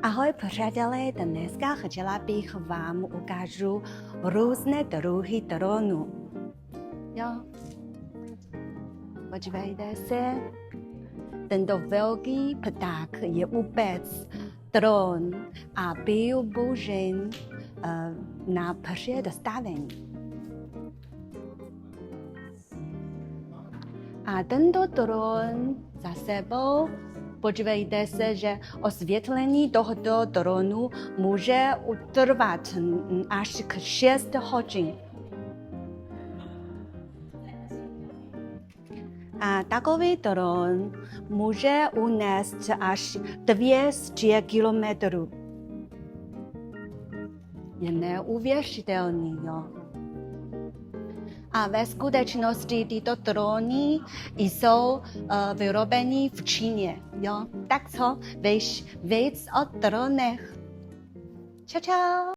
Ahoj přátelé, dneska chtěla bych vám ukážu různé druhy dronů. Jo. Podívejte se, tento velký pták je vůbec dron a byl použit na představení. A tento dron za sebou, podívejte se, že osvětlení tohoto dronu může utrvat až k 6 hodin. A takový dron může unést až 200 kilometrů. Je neuvěřitelný, jo. A ve skutečnosti tyto drony jsou vyrobeny v Číně. Jo? Tak co, víš víc o dronech? Čau, čau.